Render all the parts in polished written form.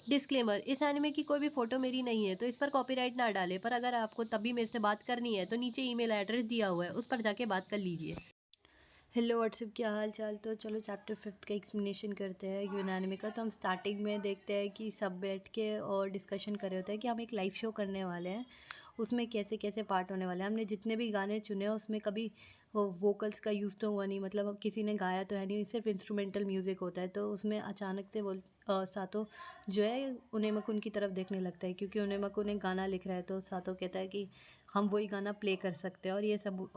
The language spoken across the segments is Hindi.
डिस्क्लेमर, इस एनिमे की कोई भी फ़ोटो मेरी नहीं है, तो इस पर कॉपीराइट ना डालें, पर अगर आपको तब भी मेरे से बात करनी है, तो नीचे ईमेल एड्रेस दिया हुआ है, उस पर जाके बात कर लीजिए। हेलो व्हाट्सअप, क्या हाल चाल। तो चलो चैप्टर 5 का एक्सप्लेनेशन करते हैं गिवन एनिमे का। तो हम स्टार्टिंग में देखते हैं कि सब बैठ के और डिस्कशन कर रहे होते हैं कि हम एक लाइव शो करने वाले हैं, उसमें कैसे कैसे पार्ट होने वाले हैं। हमने जितने भी गाने चुने हैं उसमें कभी वो वोकल्स का यूज़ तो हुआ नहीं, मतलब अब किसी ने गाया तो है नहीं, सिर्फ इंस्ट्रूमेंटल म्यूज़िक होता है। तो उसमें अचानक से सातो जो है उनेमकुन की तरफ देखने लगता है, क्योंकि उनेमकुन एक गाना लिख रहा है। तो सातो कहता है कि हम वही गाना प्ले कर सकते हैं, और ये सब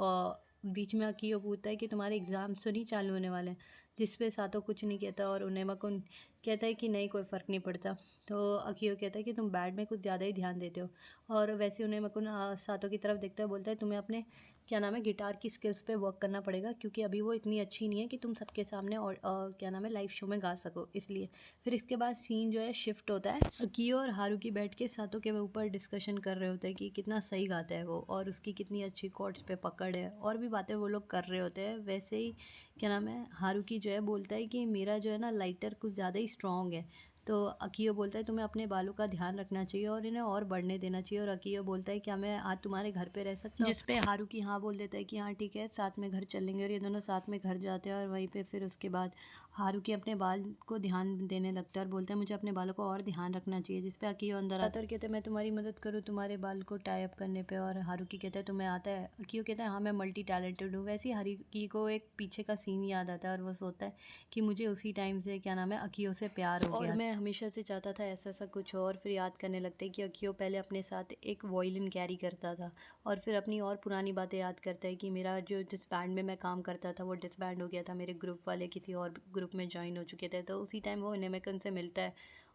बीच में अकियो पूछता है कि तुम्हारे एग्ज़ाम्स तो नहीं चालू होने वाले हैं, जिस पे सातो कुछ नहीं कहता, और उनेमकुन कहता है कि नहीं, कोई फ़र्क नहीं पड़ता। तो अकियो कहता है कि तुम बैड में कुछ ज़्यादा ही ध्यान देते हो, और वैसे उनेमकुन सातो की तरफ देखता है, बोलता है तुम्हें अपने क्या नाम है गिटार की स्किल्स पे वर्क करना पड़ेगा, क्योंकि अभी वो इतनी अच्छी नहीं है कि तुम सबके सामने और क्या नाम है लाइव शो में गा सको, इसलिए। फिर इसके बाद सीन जो है शिफ्ट होता है, अकियो और हारुकी बैठ के सातो के ऊपर डिस्कशन कर रहे होते हैं कि कितना सही गाता है वो, और उसकी कितनी अच्छी कॉर्ड्स पे पकड़ है, और भी बातें वो लोग कर रहे होते हैं। वैसे ही क्या नाम है हारुकी जो है बोलता है कि मेरा जो है ना लाइटर कुछ ज़्यादा ही स्ट्रॉन्ग है। तो अकियो बोलता है तुम्हें अपने बालों का ध्यान रखना चाहिए और इन्हें और बढ़ने देना चाहिए, और अकियो बोलता है क्या मैं आज तुम्हारे घर पे रह सकता हूँ, जिस पे हारुकी हाँ बोल देता है कि हाँ ठीक है, साथ में घर चलेंगे। और ये दोनों साथ में घर जाते हैं, और वहीं पे फिर उसके बाद हारुकी अपने बाल को ध्यान देने लगता है और बोलता है मुझे अपने बालों को और ध्यान रखना चाहिए, जिस पे अकियो अंदर आता है और कहते हैं मैं तुम्हारी मदद करूँ तुम्हारे बाल को टाई अप करने पे। और हारुकी कहता है तुम्हें आता है, अकियो कहता है हाँ मैं मल्टी टैलेंटेड हूँ। वैसे ही हारुकी को एक पीछे का सीन याद आता है, और वो सोचता है कि मुझे उसी टाइम से क्या नाम है अकियो से प्यार हो गया, और मैं हमेशा से चाहता था ऐसा सा कुछ हो। और फिर याद करने लगता है कि अकियो पहले अपने साथ एक वॉयलिन कैरी करता था, और फिर अपनी और पुरानी बातें याद करता है कि मेरा जो जिस बैंड में मैं काम करता था वो डिसबैंड हो गया था, मेरे ग्रुप वाले किसी और ग्रुप में ज्वाइन हो चुके थे। तो उसी टाइम वो इनेमेकन से मिलता है,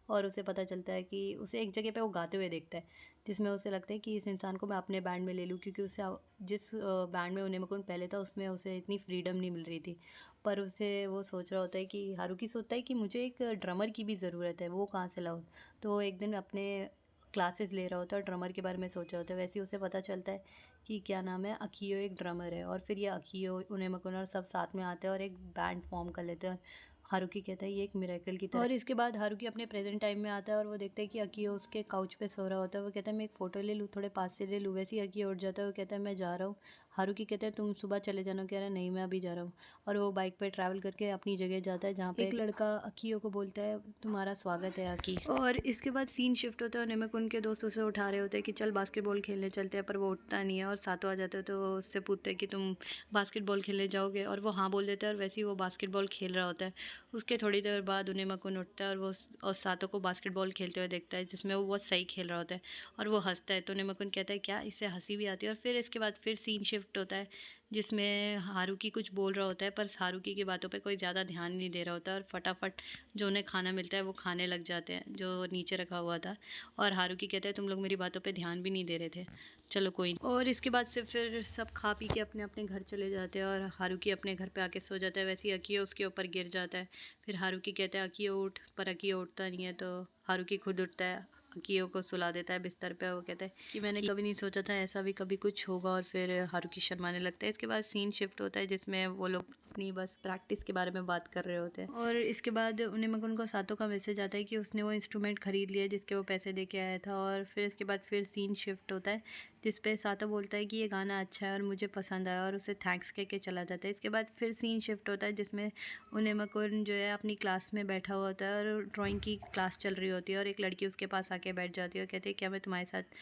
और उसे पता चलता है कि उसे एक जगह पे वो गाते हुए देखता है, जिसमें उसे लगता है कि इस इंसान को मैं अपने बैंड में ले लूँ, क्योंकि उसे जिस बैंड में उनेमकुन पहले था उसमें उसे इतनी फ्रीडम नहीं मिल रही थी। पर उसे वो सोच रहा होता है कि हारुकी सोचता है कि मुझे एक ड्रमर की भी ज़रूरत है, वो कहाँ से लाऊं। तो एक दिन अपने क्लासेस ले रहा होता है और ड्रमर के बारे में सोच रहा होता है। वैसे ही उसे पता चलता है कि क्या नाम है अकियो एक ड्रमर है, और फिर ये अकियो उनेमकुन और सब साथ में आते हैं और एक बैंड फॉर्म कर लेते हैं। हारुकी कहता है ये एक मिरेकल की तरह। और इसके बाद हारुकी अपने प्रेजेंट टाइम में आता है, और वो देखता है कि अकियो उसके काउच पे सो रहा होता है। वो कहता है मैं एक फ़ोटो ले लूँ, थोड़े पास से ले लूँ। वैसे ही अकियो उठ जाता है, वो कहता है मैं जा रहा हूँ। हारुकी कहता है तुम सुबह चले जाना, कह रहा है नहीं मैं अभी जा रहा हूँ। और वो बाइक पे ट्रैवल करके अपनी जगह जाता है, जहाँ पे एक लड़का अकियो को बोलता है तुम्हारा स्वागत है अकी। और इसके बाद सीन शिफ्ट होता है, नेमेकुन के दोस्त उसे उठा रहे होते हैं कि चल बास्केटबॉल खेलने चलते हैं, पर वो उठता नहीं है। और सातो आ जाते हैं, तो वो उससे पूछते हैं कि तुम बास्केटबॉल खेलने जाओगे, और वो हाँ बोल देता है, और वैसे ही वो बास्केटबॉल खेल रहा होता है। उसके थोड़ी देर बाद उनेमकुन उठता है, और वो और सातो को बास्केटबॉल खेलते हुए देखता है, जिसमें वो बहुत सही खेल रहा होता है, और वो हंसता है। तो उनेमकुन कहता है क्या, इससे हंसी भी आती है। और फिर इसके बाद फिर सीन शिफ्ट होता है, जिसमें हारुकी कुछ बोल रहा होता है, पर हारुकी की बातों पे कोई ज़्यादा ध्यान नहीं दे रहा होता है, और फटाफट जो उन्हें खाना मिलता है वो खाने लग जाते हैं, जो नीचे रखा हुआ था। और हारुकी कहता है तुम लोग मेरी बातों पे ध्यान भी नहीं दे रहे थे, चलो कोई नहीं। और इसके बाद से फिर सब खा पी के अपने अपने घर चले जाते हैं, और हारुकी अपने घर पे आके सो जाता है। वैसे ही अकियो उसके ऊपर गिर जाता है। फिर हारुकी कहता है अकियो उठ, पर अकियो उठता नहीं है। तो हारुकी खुद उठता है, अकियो को सुला देता है बिस्तर पे। वो कहता है कि मैंने कभी नहीं सोचा था ऐसा भी कभी कुछ होगा। और फिर हारुकी शर्माने लगता है। इसके बाद सीन शिफ्ट होता है, जिसमें वो लोग अपनी बस प्रैक्टिस के बारे में बात कर रहे होते हैं। और इसके बाद उनेमकुन को सातो का मैसेज आता है कि उसने वो इंस्ट्रूमेंट खरीद लिया जिसके वो पैसे दे के आया था। और फिर इसके बाद फिर सीन शिफ्ट होता है, जिस पे सातो बोलता है कि ये गाना अच्छा है और मुझे पसंद आया, और उसे थैंक्स कह के चला जाता है। इसके बाद फिर सीन शिफ्ट होता है, जिसमें उनेमकुन जो है अपनी क्लास में बैठा हुआ होता है, और ड्राइंग की क्लास चल रही होती है, और एक लड़की उसके पास आके बैठ जाती है और कहती है क्या मैं तुम्हारे साथ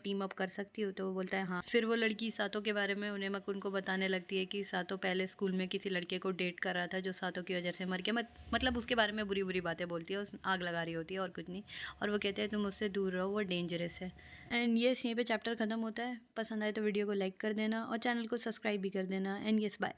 टीम अप कर सकती हूँ। तो वो बोलता है हाँ। फिर वो लड़की सातो के बारे में उनेमकुन को बताने लगती है कि सातो पहले स्कूल में किसी लड़के को डेट कर रहा था, जो सातो की वजह से मर गया। मतलब उसके बारे में बुरी बुरी बातें बोलती है, उस आग लगा रही होती है और कुछ नहीं। और वो कहते हैं तुम उससे दूर रहो, वो डेंजरस है। एंड यस, यहीं पे चैप्टर खत्म होता है। पसंद आए तो वीडियो को लाइक कर देना और चैनल को सब्सक्राइब भी कर देना। And yes, bye.